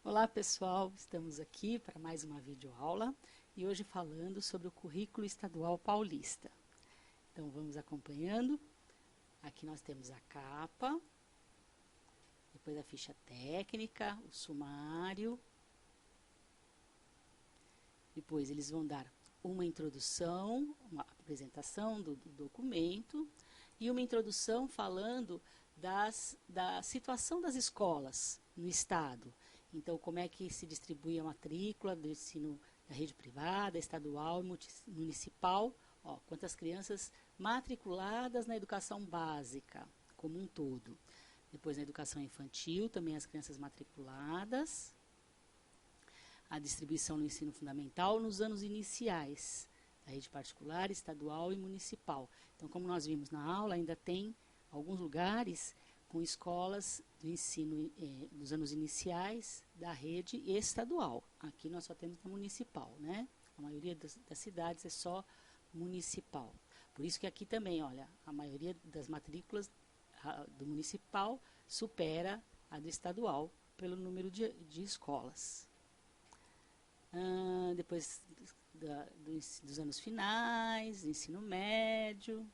Olá pessoal, estamos aqui para mais uma videoaula e hoje falando sobre o Currículo Estadual Paulista. Então vamos acompanhando. Aqui nós temos a capa, depois a ficha técnica, o sumário. Depois eles vão dar uma introdução, uma apresentação do documento e uma introdução falando da situação das escolas no estado. Então, como é que se distribui a matrícula do ensino da rede privada, estadual e municipal, quantas crianças matriculadas na educação básica, como um todo. Depois, na educação infantil, também as crianças matriculadas. A distribuição no ensino fundamental nos anos iniciais, da rede particular, estadual e municipal. Então, como nós vimos na aula, ainda tem alguns lugares com escolas do ensino dos anos iniciais da rede estadual. Aqui nós só temos a municipal, né? A maioria das cidades é só municipal. Por isso que aqui também, olha, a maioria das matrículas do municipal supera a do estadual pelo número de escolas. Depois dos anos finais, do ensino médio.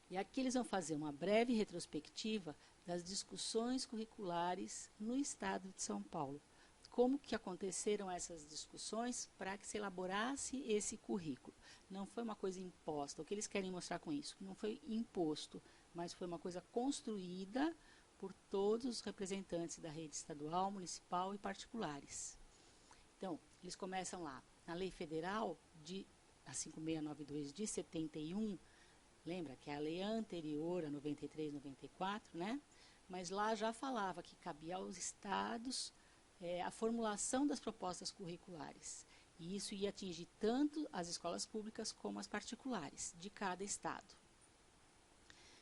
E aqui eles vão fazer uma breve retrospectiva das discussões curriculares no estado de São Paulo. Como que aconteceram essas discussões para que se elaborasse esse currículo. Não foi uma coisa imposta. O que eles querem mostrar com isso? Não foi imposto, mas foi uma coisa construída por todos os representantes da rede estadual, municipal e particulares. Então, eles começam lá, na Lei Federal, a 5692 de 71, lembra que é a lei anterior a 93, 94, né? Mas lá já falava que cabia aos estados a formulação das propostas curriculares. E isso ia atingir tanto as escolas públicas como as particulares, de cada estado.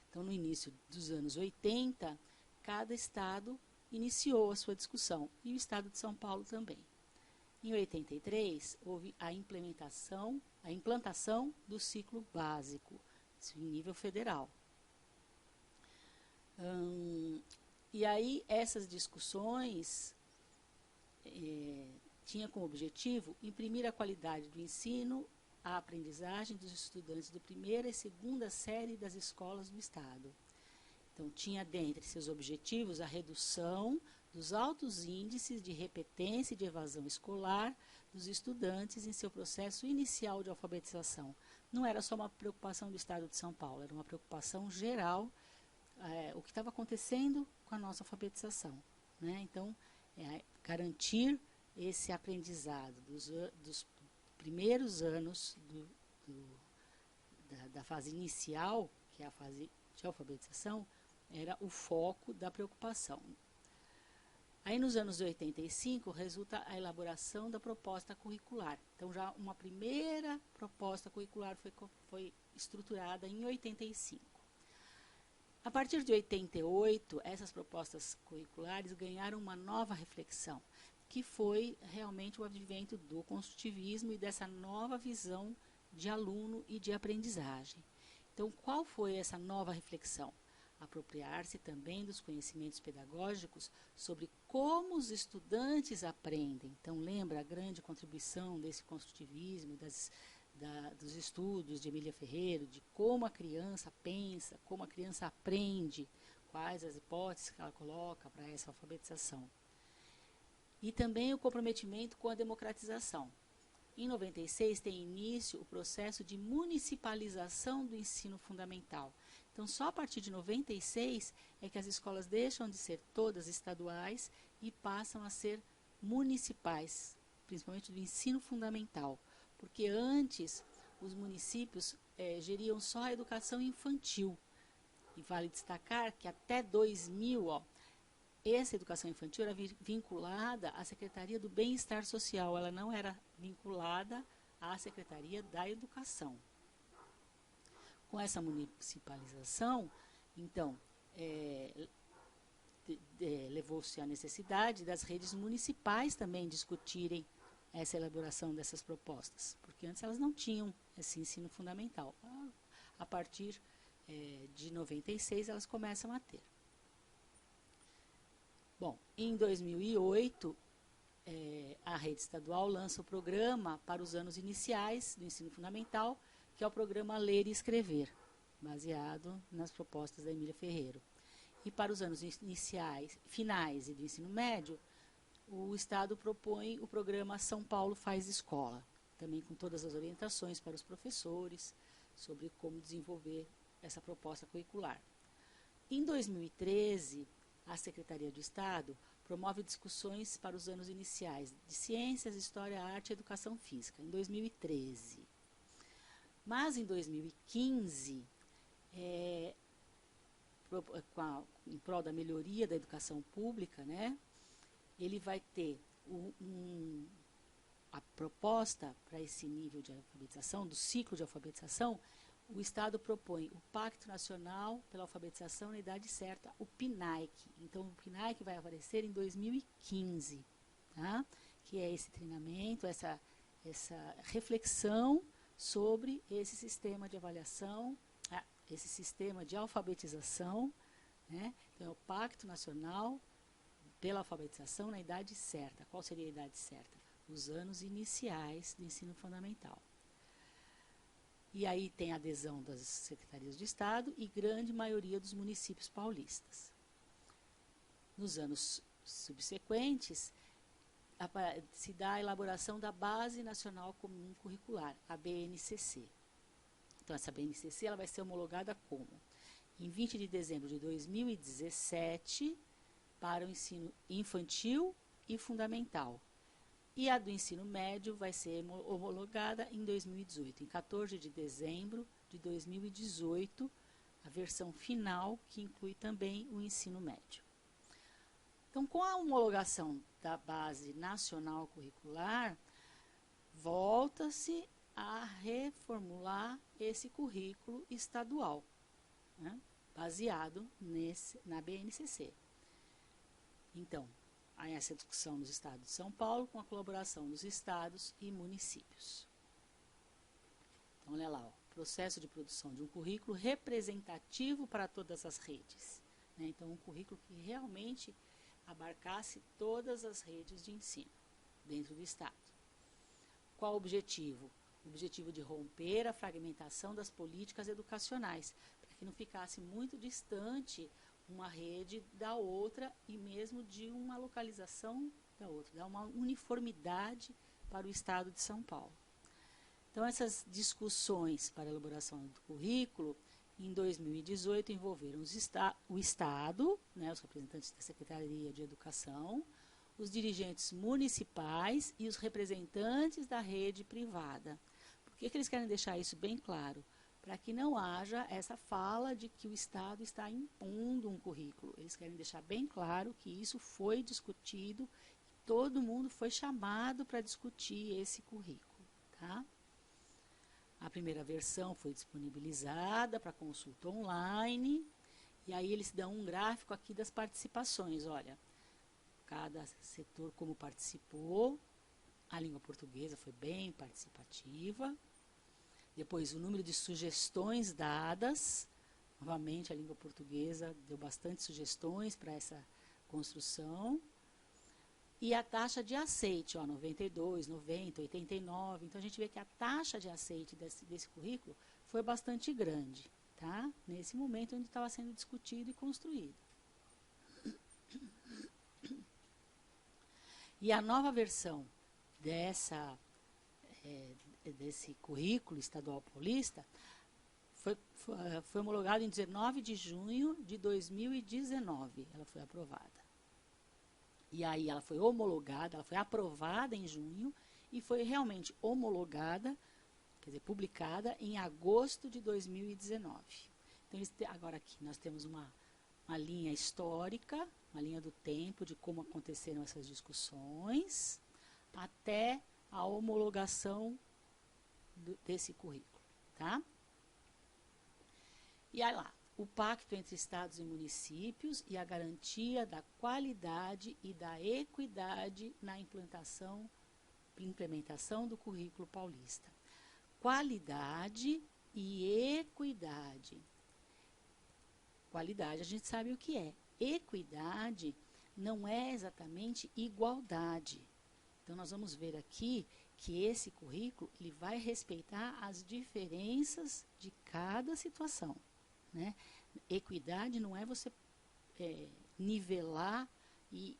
Então, no início dos anos 80, cada estado iniciou a sua discussão, e o estado de São Paulo também. Em 83, houve a implantação do ciclo básico, em nível federal. E aí, essas discussões tinham como objetivo imprimir a qualidade do ensino, a aprendizagem dos estudantes do primeira e segunda série das escolas do Estado. Então, tinha dentre seus objetivos a redução dos altos índices de repetência e de evasão escolar dos estudantes em seu processo inicial de alfabetização. Não era só uma preocupação do Estado de São Paulo, era uma preocupação geral, o que estava acontecendo com a nossa alfabetização, né? Então, garantir esse aprendizado dos primeiros anos da fase inicial, que é a fase de alfabetização, era o foco da preocupação. Aí, nos anos 85, resulta a elaboração da proposta curricular. Então, já uma primeira proposta curricular foi estruturada em 85. A partir de 88, essas propostas curriculares ganharam uma nova reflexão, que foi realmente o advento do construtivismo e dessa nova visão de aluno e de aprendizagem. Então, qual foi essa nova reflexão? Apropriar-se também dos conhecimentos pedagógicos sobre como os estudantes aprendem. Então, lembra a grande contribuição desse construtivismo, dos estudos de Emília Ferreiro, de como a criança pensa, como a criança aprende, quais as hipóteses que ela coloca para essa alfabetização. E também o comprometimento com a democratização. Em 96 tem início o processo de municipalização do ensino fundamental. Então, só a partir de 96 é que as escolas deixam de ser todas estaduais e passam a ser municipais, principalmente do ensino fundamental. Porque antes os municípios geriam só a educação infantil. E vale destacar que até 2000, essa educação infantil era vinculada à Secretaria do Bem-Estar Social, ela não era vinculada à Secretaria da Educação. Com essa municipalização, então, levou-se à necessidade das redes municipais também discutirem essa elaboração dessas propostas, porque antes elas não tinham esse ensino fundamental. A partir de 96 elas começam a ter. Bom, em 2008, a rede estadual lança o programa para os anos iniciais do ensino fundamental, que é o programa Ler e Escrever, baseado nas propostas da Emília Ferreiro. E para os anos finais e do ensino médio, o Estado propõe o programa São Paulo Faz Escola, também com todas as orientações para os professores sobre como desenvolver essa proposta curricular. Em 2013, a Secretaria do Estado promove discussões para os anos iniciais de Ciências, História, Arte e Educação Física, em 2013. Mas em 2015, em prol da melhoria da educação pública, né, ele vai ter a proposta para esse nível de alfabetização, do ciclo de alfabetização. O Estado propõe o Pacto Nacional pela Alfabetização na Idade Certa, o PNAEC. Então, o PNAEC vai aparecer em 2015, tá? Que é esse treinamento, essa reflexão sobre esse sistema de avaliação, esse sistema de alfabetização, né? Então, é o Pacto Nacional pela Alfabetização na Idade Certa. Qual seria a idade certa? Os anos iniciais do ensino fundamental. E aí tem a adesão das secretarias de Estado e grande maioria dos municípios paulistas. Nos anos subsequentes, se dá a elaboração da Base Nacional Comum Curricular, a BNCC. Então, essa BNCC ela vai ser homologada como? Em 20 de dezembro de 2017, para o ensino infantil e fundamental. E a do ensino médio vai ser homologada em 2018, em 14 de dezembro de 2018, a versão final, que inclui também o ensino médio. Então, com a homologação da Base Nacional Curricular, volta-se a reformular esse currículo estadual, né, baseado na BNCC. Então, há essa discussão nos estados de São Paulo, com a colaboração dos estados e municípios. Então, olha lá, processo de produção de um currículo representativo para todas as redes, né? Então, um currículo que realmente abarcasse todas as redes de ensino dentro do estado. Qual o objetivo? O objetivo de romper a fragmentação das políticas educacionais, para que não ficasse muito distante uma rede da outra e mesmo de uma localização da outra, dar uma uniformidade para o estado de São Paulo. Então, essas discussões para a elaboração do currículo, em 2018, envolveram o Estado, né, os representantes da Secretaria de Educação, os dirigentes municipais e os representantes da rede privada. Por que eles querem deixar isso bem claro? Para que não haja essa fala de que o Estado está impondo um currículo. Eles querem deixar bem claro que isso foi discutido, todo mundo foi chamado para discutir esse currículo, tá? A primeira versão foi disponibilizada para consulta online, e aí eles dão um gráfico aqui das participações. Olha, cada setor como participou, a língua portuguesa foi bem participativa. Depois, o número de sugestões dadas, novamente a língua portuguesa deu bastante sugestões para essa construção. E a taxa de aceite, 92, 90, 89. Então, a gente vê que a taxa de aceite desse currículo foi bastante grande, tá? Nesse momento onde estava sendo discutido e construído. E a nova versão desse currículo estadual paulista foi homologado em 19 de junho de 2019. Ela foi aprovada. E aí ela foi homologada, ela foi aprovada em junho e foi realmente homologada, quer dizer, publicada em agosto de 2019. Então, agora aqui nós temos uma linha histórica, uma linha do tempo de como aconteceram essas discussões, até a homologação desse currículo, tá? E aí lá, o pacto entre estados e municípios e a garantia da qualidade e da equidade na implementação do currículo paulista. Qualidade e equidade. Qualidade, a gente sabe o que é. Equidade não é exatamente igualdade. Então, nós vamos ver aqui que esse currículo ele vai respeitar as diferenças de cada situação, né? Equidade não é você nivelar e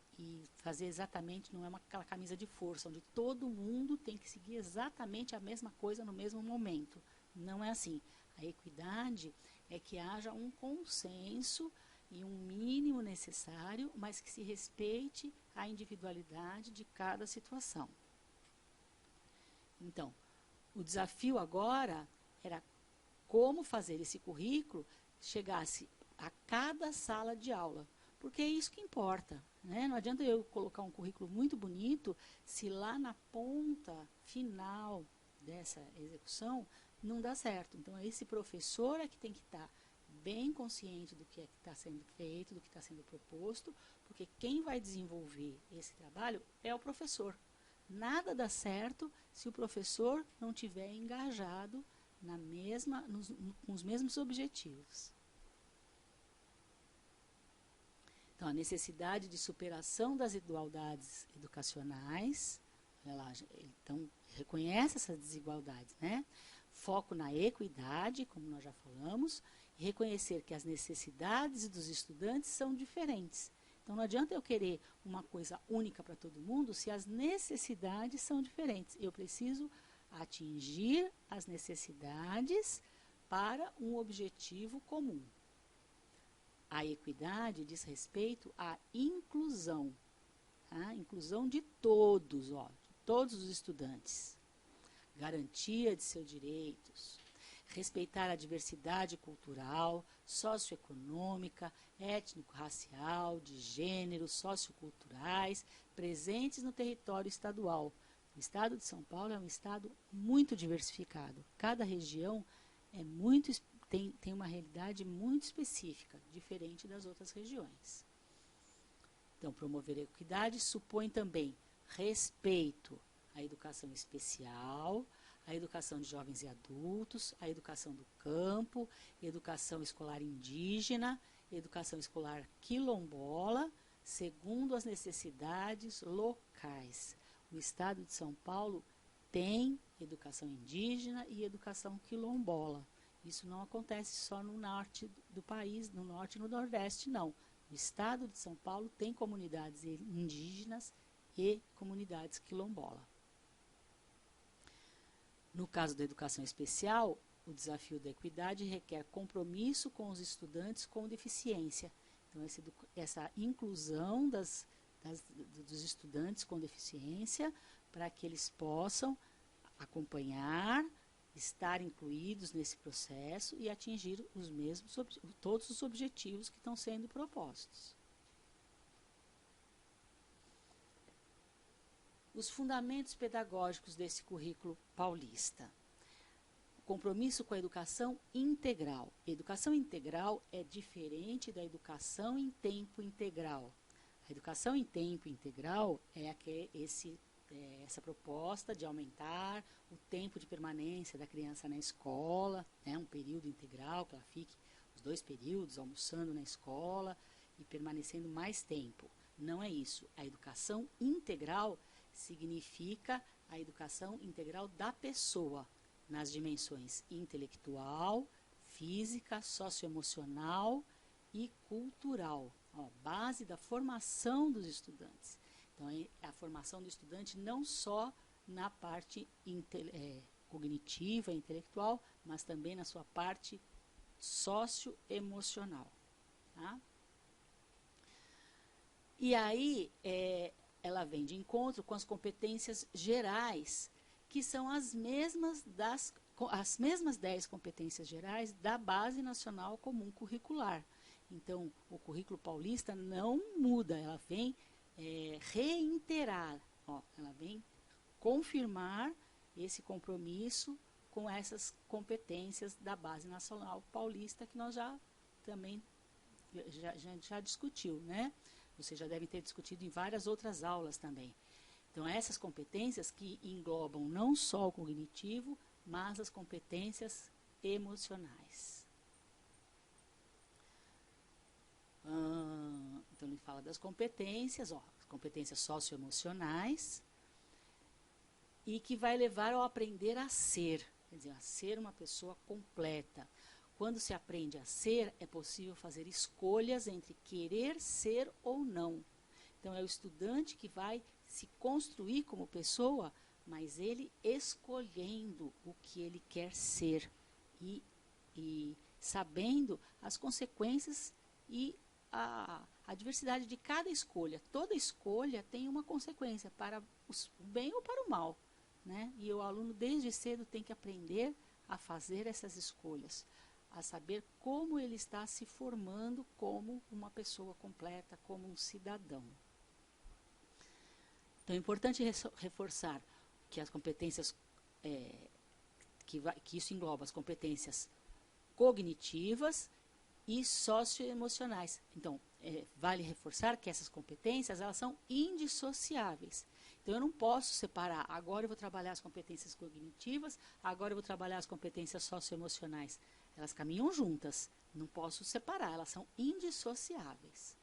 fazer exatamente, não é aquela camisa de força, onde todo mundo tem que seguir exatamente a mesma coisa no mesmo momento. Não é assim. A equidade é que haja um consenso e um mínimo necessário, mas que se respeite a individualidade de cada situação. Então, o desafio agora era como fazer esse currículo chegasse a cada sala de aula, porque é isso que importa, né? Não adianta eu colocar um currículo muito bonito se lá na ponta final dessa execução não dá certo. Então, esse professor é que tem que estar bem consciente do que é que está sendo feito, do que está sendo proposto, porque quem vai desenvolver esse trabalho é o professor. Nada dá certo se o professor não tiver engajado com os mesmos objetivos. Então, a necessidade de superação das desigualdades educacionais, então, reconhece essas desigualdades, né? Foco na equidade, como nós já falamos, e reconhecer que as necessidades dos estudantes são diferentes. Então, não adianta eu querer uma coisa única para todo mundo se as necessidades são diferentes. Eu preciso atingir as necessidades para um objetivo comum. A equidade diz respeito à inclusão, tá? Inclusão de todos, de todos os estudantes. Garantia de seus direitos. Respeitar a diversidade cultural, socioeconômica, étnico-racial, de gênero, socioculturais, presentes no território estadual. O estado de São Paulo é um estado muito diversificado. Cada região tem uma realidade muito específica, diferente das outras regiões. Então, promover a equidade supõe também respeito à educação especial, a educação de jovens e adultos, a educação do campo, educação escolar indígena, educação escolar quilombola, segundo as necessidades locais. O estado de São Paulo tem educação indígena e educação quilombola. Isso não acontece só no norte do país, no norte e no nordeste, não. O estado de São Paulo tem comunidades indígenas e comunidades quilombola. No caso da educação especial, o desafio da equidade requer compromisso com os estudantes com deficiência. Então, essa inclusão dos estudantes com deficiência para que eles possam acompanhar, estar incluídos nesse processo e atingir todos os objetivos que estão sendo propostos. Os fundamentos pedagógicos desse currículo paulista. O compromisso com a educação integral. A educação integral é diferente da educação em tempo integral. A educação em tempo integral é essa proposta de aumentar o tempo de permanência da criança na escola, né, um período integral, que ela fique os 2 períodos almoçando na escola e permanecendo mais tempo. Não é isso. A educação integral significa a educação integral da pessoa, nas dimensões intelectual, física, socioemocional e cultural. Base da formação dos estudantes. Então, a formação do estudante não só na parte cognitiva, intelectual, mas também na sua parte socioemocional. Tá? E aí, ela vem de encontro com as competências gerais, que são as mesmas 10 competências gerais da Base Nacional Comum Curricular. Então, o currículo paulista não muda, ela vem reiterar, ela vem confirmar esse compromisso com essas competências da Base Nacional Paulista, que nós já discutiu, né? Vocês já devem ter discutido em várias outras aulas também. Então, essas competências que englobam não só o cognitivo, mas as competências emocionais. Então, ele fala das competências, as competências socioemocionais, e que vai levar ao aprender a ser, quer dizer, a ser uma pessoa completa. Quando se aprende a ser, é possível fazer escolhas entre querer ser ou não. Então, é o estudante que vai se construir como pessoa, mas ele escolhendo o que ele quer ser e sabendo as consequências e a diversidade de cada escolha. Toda escolha tem uma consequência para o bem ou para o mal, né? E o aluno desde cedo tem que aprender a fazer essas escolhas, a saber como ele está se formando como uma pessoa completa, como um cidadão. Então, é importante reforçar que as competências, que isso engloba as competências cognitivas e socioemocionais. Então, vale reforçar que essas competências, elas são indissociáveis. Então, eu não posso separar, agora eu vou trabalhar as competências cognitivas, agora eu vou trabalhar as competências socioemocionais. Elas caminham juntas, não posso separar, elas são indissociáveis.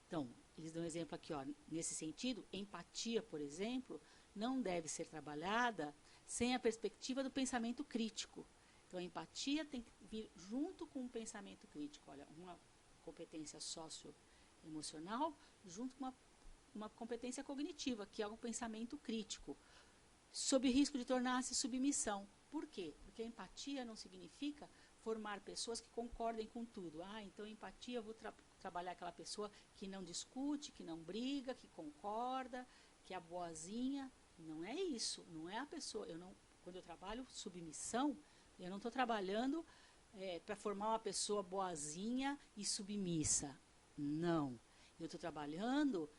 Então, eles dão um exemplo aqui, ó, nesse sentido, empatia, por exemplo, não deve ser trabalhada sem a perspectiva do pensamento crítico. Então, a empatia tem que vir junto com o pensamento crítico. Olha, uma competência socioemocional junto com uma competência cognitiva, que é o pensamento crítico, sob risco de tornar-se submissão. Por quê? Porque a empatia não significa formar pessoas que concordem com tudo. Então, empatia, eu vou trabalhar aquela pessoa que não discute, que não briga, que concorda, que é a boazinha. Não é isso, não é a pessoa. Quando eu trabalho submissão, eu não estou trabalhando para formar uma pessoa boazinha e submissa. Não. Eu estou trabalhando,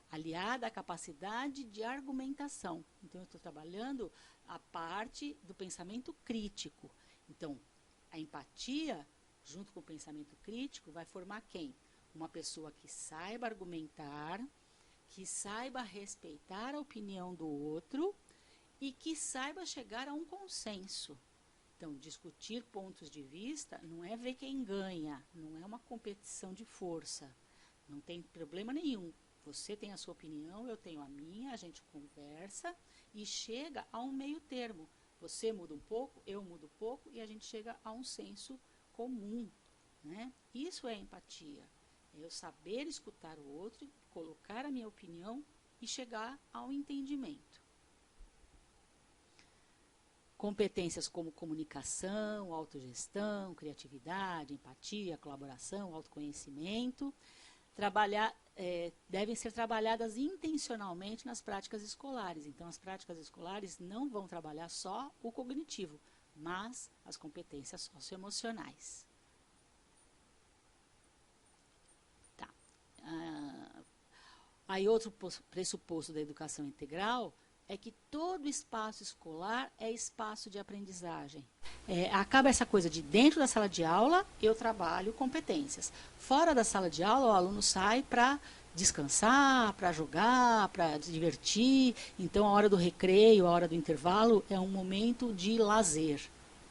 aliada à capacidade de argumentação. Então, eu estou trabalhando a parte do pensamento crítico. Então, a empatia, junto com o pensamento crítico, vai formar quem? Uma pessoa que saiba argumentar, que saiba respeitar a opinião do outro e que saiba chegar a um consenso. Então, discutir pontos de vista não é ver quem ganha, não é uma competição de força. Não tem problema nenhum. Você tem a sua opinião, eu tenho a minha, a gente conversa e chega a um meio termo. Você muda um pouco, eu mudo um pouco e a gente chega a um senso comum, né? Isso é empatia. É eu saber escutar o outro, colocar a minha opinião e chegar ao entendimento. Competências como comunicação, autogestão, criatividade, empatia, colaboração, autoconhecimento, devem ser trabalhadas intencionalmente nas práticas escolares. Então, as práticas escolares não vão trabalhar só o cognitivo, mas as competências socioemocionais. Tá. Aí, outro pressuposto da educação integral é que todo espaço escolar é espaço de aprendizagem. Acaba essa coisa de dentro da sala de aula, eu trabalho competências. Fora da sala de aula, o aluno sai para descansar, para jogar, para se divertir. Então, a hora do recreio, a hora do intervalo é um momento de lazer.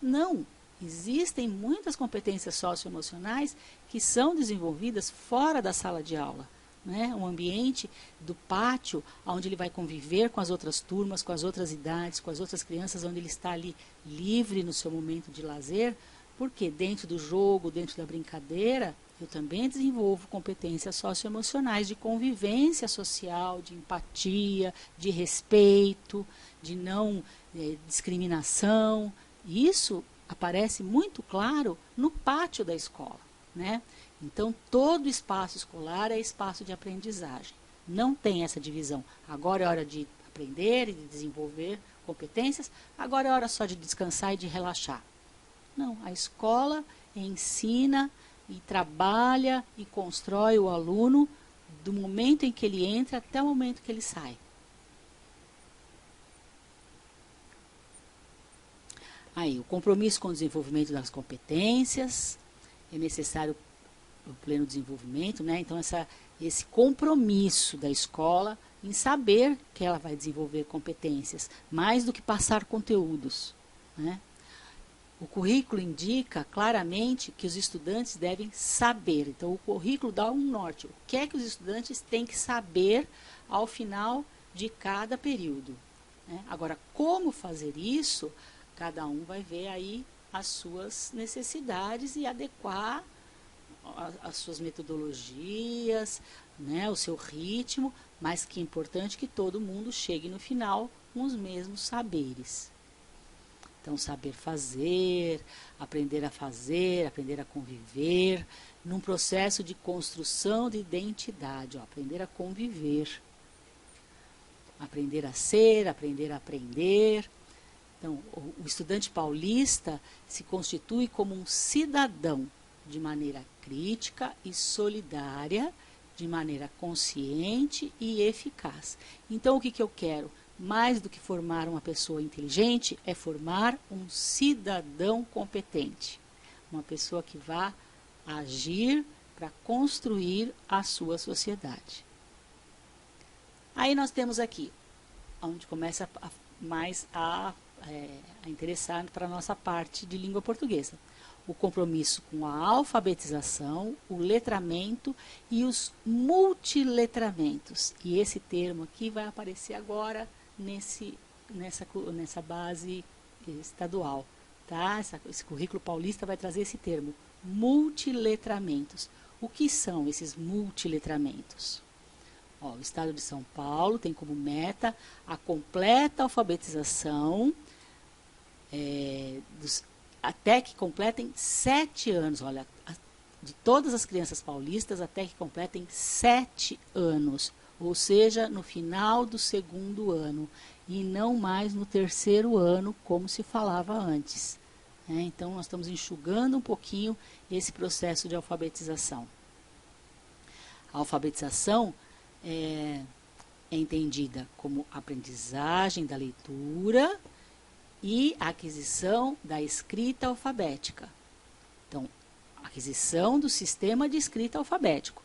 Não, existem muitas competências socioemocionais que são desenvolvidas fora da sala de aula. Né? Um ambiente do pátio, onde ele vai conviver com as outras turmas, com as outras idades, com as outras crianças, onde ele está ali livre no seu momento de lazer, porque dentro do jogo, dentro da brincadeira, eu também desenvolvo competências socioemocionais de convivência social, de empatia, de respeito, de não discriminação. Isso aparece muito claro no pátio da escola, né? Então, todo espaço escolar é espaço de aprendizagem. Não tem essa divisão. Agora é hora de aprender e de desenvolver competências, agora é hora só de descansar e de relaxar. Não, a escola ensina e trabalha e constrói o aluno do momento em que ele entra até o momento que ele sai. Aí, o compromisso com o desenvolvimento das competências é necessário o pleno desenvolvimento, né? Então, esse compromisso da escola em saber que ela vai desenvolver competências, mais do que passar conteúdos, né? O currículo indica claramente que os estudantes devem saber. Então, o currículo dá um norte. O que é que os estudantes têm que saber ao final de cada período, né? Agora, como fazer isso, cada um vai ver aí as suas necessidades e adequar as suas metodologias, né, o seu ritmo, mas que é importante que todo mundo chegue no final com os mesmos saberes. Então, saber fazer, aprender a conviver, num processo de construção de identidade, ó, aprender a conviver, aprender a ser, aprender a aprender. Então, o estudante paulista se constitui como um cidadão de maneira crítica e solidária, de maneira consciente e eficaz. Então, o que eu quero? Mais do que formar uma pessoa inteligente, é formar um cidadão competente. Uma pessoa que vá agir para construir a sua sociedade. Aí nós temos aqui, onde começa a interessar para a nossa parte de língua portuguesa. O compromisso com a alfabetização, o letramento e os multiletramentos. E esse termo aqui vai aparecer agora nessa base estadual. Tá? Esse currículo paulista vai trazer esse termo, multiletramentos. O que são esses multiletramentos? Ó, o Estado de São Paulo tem como meta a completa alfabetização até que completem 7 anos. Olha, de todas as crianças paulistas até que completem 7 anos. Ou seja, no final do 2º ano. E não mais no 3º ano, como se falava antes. Então, nós estamos enxugando um pouquinho esse processo de alfabetização. A alfabetização é entendida como aprendizagem da leitura e aquisição da escrita alfabética. Então, aquisição do sistema de escrita alfabético.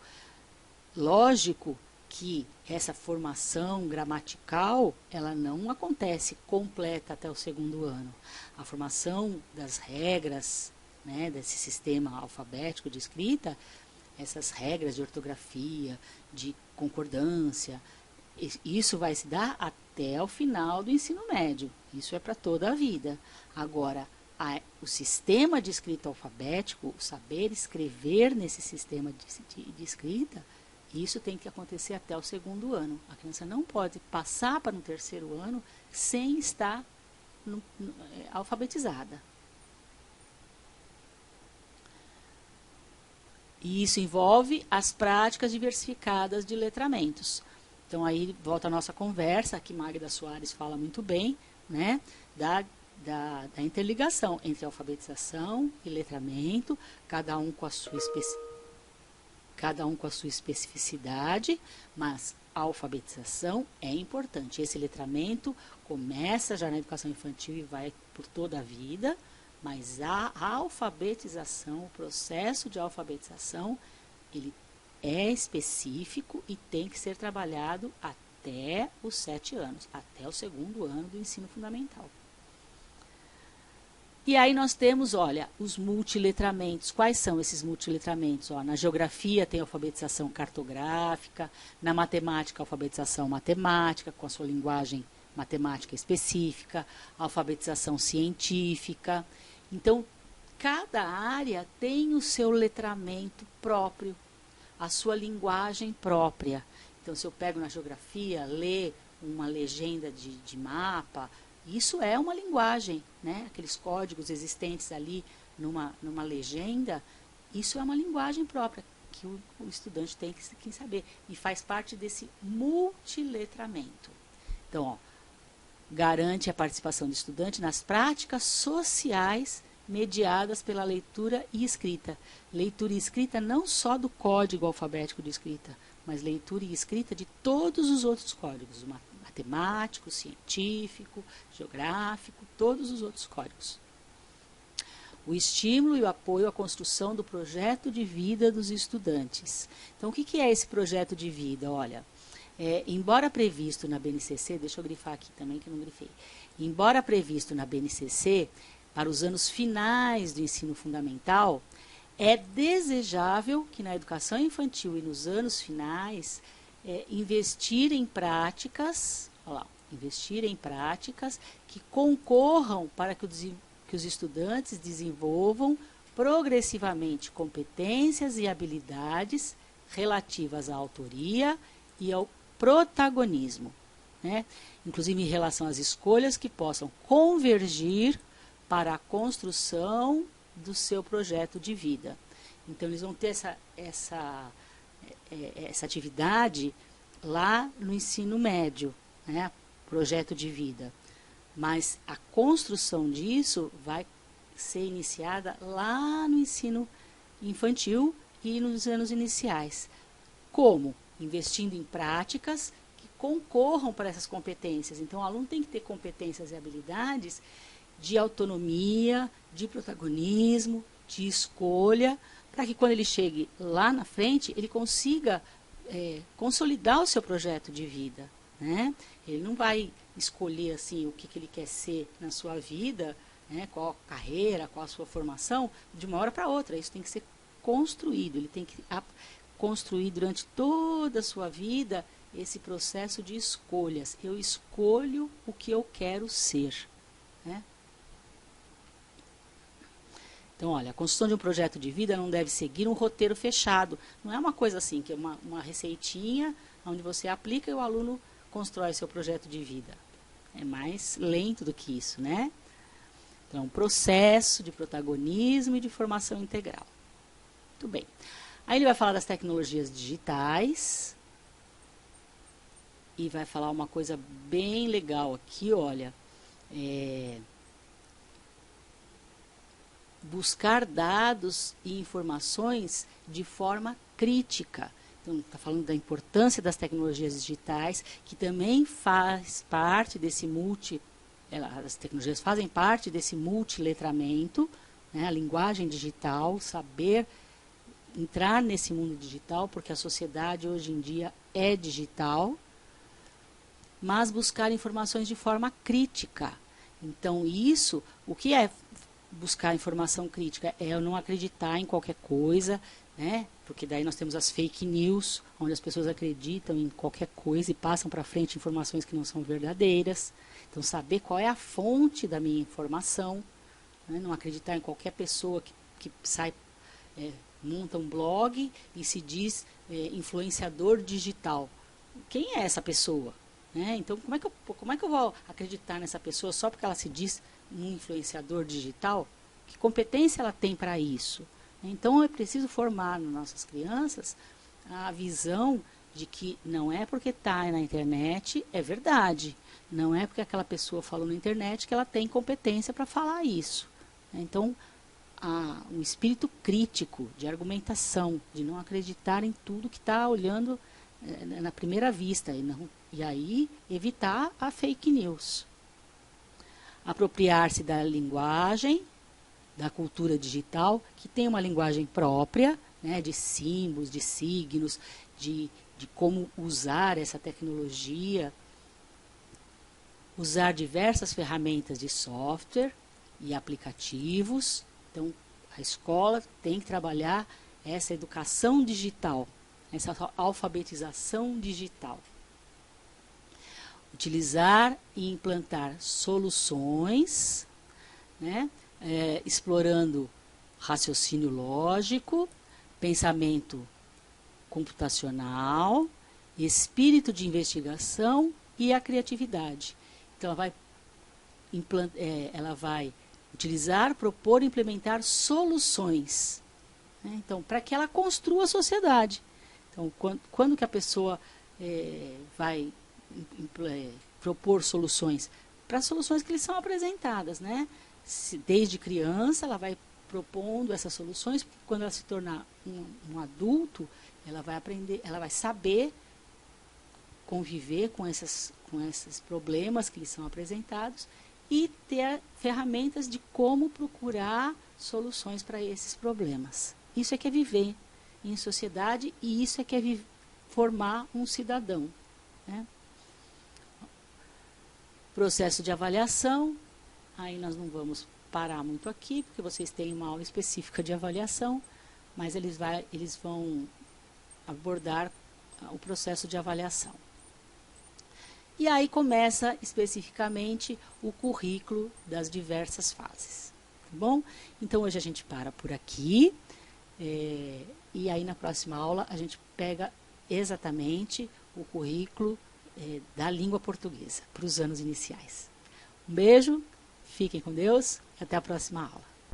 Lógico que essa formação gramatical, ela não acontece completa até o 2º ano. A formação das regras, né, desse sistema alfabético de escrita, essas regras de ortografia, de concordância, isso vai se dar até o final do ensino médio. Isso é para toda a vida. Agora, o sistema de escrita alfabético, o saber escrever nesse sistema de escrita, isso tem que acontecer até o 2º ano. A criança não pode passar para o 3º ano sem estar alfabetizada. E isso envolve as práticas diversificadas de letramentos. Então, aí volta a nossa conversa, que Magda Soares fala muito bem, né, da interligação entre alfabetização e letramento, cada um com a sua especificidade, mas a alfabetização é importante. Esse letramento começa já na educação infantil e vai por toda a vida, mas a alfabetização, o processo de alfabetização, ele é específico e tem que ser trabalhado até os 7 anos, até o 2º ano do ensino fundamental. E aí nós temos, olha, os multiletramentos. Quais são esses multiletramentos? Ó, na geografia tem alfabetização cartográfica, na matemática, alfabetização matemática, com a sua linguagem matemática específica, alfabetização científica. Então, cada área tem o seu letramento próprio, a sua linguagem própria. Então, se eu pego na geografia, ler uma legenda de mapa, isso é uma linguagem, né? Aqueles códigos existentes ali numa legenda, isso é uma linguagem própria que o estudante tem que saber. E faz parte desse multiletramento. Então, ó, garante a participação do estudante nas práticas sociais mediadas pela leitura e escrita. Leitura e escrita não só do código alfabético de escrita, mas leitura e escrita de todos os outros códigos, matemático, científico, geográfico, todos os outros códigos. O estímulo e o apoio à construção do projeto de vida dos estudantes. Então, o que é esse projeto de vida? Olha, embora previsto na BNCC, deixa eu grifar aqui também que eu não grifei. Embora previsto na BNCC, para os anos finais do ensino fundamental, é desejável que na educação infantil e nos anos finais investir em práticas, olha lá, investir em práticas que concorram para que os estudantes desenvolvam progressivamente competências e habilidades relativas à autoria e ao protagonismo, né? Inclusive em relação às escolhas que possam convergir para a construção do seu projeto de vida. Então, eles vão ter essa atividade lá no ensino médio, né? Projeto de vida. Mas a construção disso vai ser iniciada lá no ensino infantil e nos anos iniciais. Como? Investindo em práticas que concorram para essas competências. Então, o aluno tem que ter competências e habilidades de autonomia, de protagonismo, de escolha, para que quando ele chegue lá na frente, ele consiga consolidar o seu projeto de vida, né? Ele não vai escolher assim o que ele quer ser na sua vida, né? Qual a carreira, qual a sua formação, de uma hora para outra. Isso tem que ser construído, ele tem que construir durante toda a sua vida esse processo de escolhas. Eu escolho o que eu quero ser, né? Então, olha, a construção de um projeto de vida não deve seguir um roteiro fechado. Não é uma coisa assim, que é uma receitinha onde você aplica e o aluno constrói seu projeto de vida. É mais lento do que isso, né? Então, é um processo de protagonismo e de formação integral. Muito bem. Aí ele vai falar das tecnologias digitais e vai falar uma coisa bem legal aqui, olha. Buscar dados e informações de forma crítica. Então, está falando da importância das tecnologias digitais, que também faz parte desse as tecnologias fazem parte desse multiletramento, né, a linguagem digital, saber entrar nesse mundo digital, porque a sociedade hoje em dia é digital, mas buscar informações de forma crítica. Então, o que é buscar informação crítica? É eu não acreditar em qualquer coisa, né? Porque daí nós temos as fake news, onde as pessoas acreditam em qualquer coisa e passam para frente informações que não são verdadeiras. Então, saber qual é a fonte da minha informação, né? Não acreditar em qualquer pessoa que sai, monta um blog e se diz influenciador digital. Quem é essa pessoa? Né? Então, como é que eu vou acreditar nessa pessoa só porque ela se diz um influenciador digital? Que competência ela tem para isso? Então, é preciso formar nas nossas crianças a visão de que não é porque está na internet, é verdade. Não é porque aquela pessoa falou na internet que ela tem competência para falar isso. Então, um espírito crítico, de argumentação, de não acreditar em tudo que está olhando na primeira vista, e aí evitar a fake news. Apropriar-se da linguagem, da cultura digital, que tem uma linguagem própria, né, de símbolos, de signos, de como usar essa tecnologia, usar diversas ferramentas de software e aplicativos. Então, a escola tem que trabalhar essa educação digital, essa alfabetização digital. Utilizar e implantar soluções, né, explorando raciocínio lógico, pensamento computacional, espírito de investigação e a criatividade. Então, ela vai utilizar, propor e implementar soluções, né? Então, para que ela construa a sociedade. Então, quando que a pessoa vai propor soluções? Para soluções que lhes são apresentadas, né? Desde criança, ela vai propondo essas soluções, porque quando ela se tornar um adulto, ela vai aprender, ela vai saber conviver com esses problemas que lhes são apresentados e ter ferramentas de como procurar soluções para esses problemas. Isso é que é viver em sociedade e isso é que é formar um cidadão, né? Processo de avaliação, aí nós não vamos parar muito aqui, porque vocês têm uma aula específica de avaliação, mas eles vão abordar o processo de avaliação. E aí começa especificamente o currículo das diversas fases, tá bom? Então hoje a gente para por aqui, e aí na próxima aula a gente pega exatamente o currículo da língua portuguesa para os anos iniciais. Um beijo, fiquem com Deus e até a próxima aula.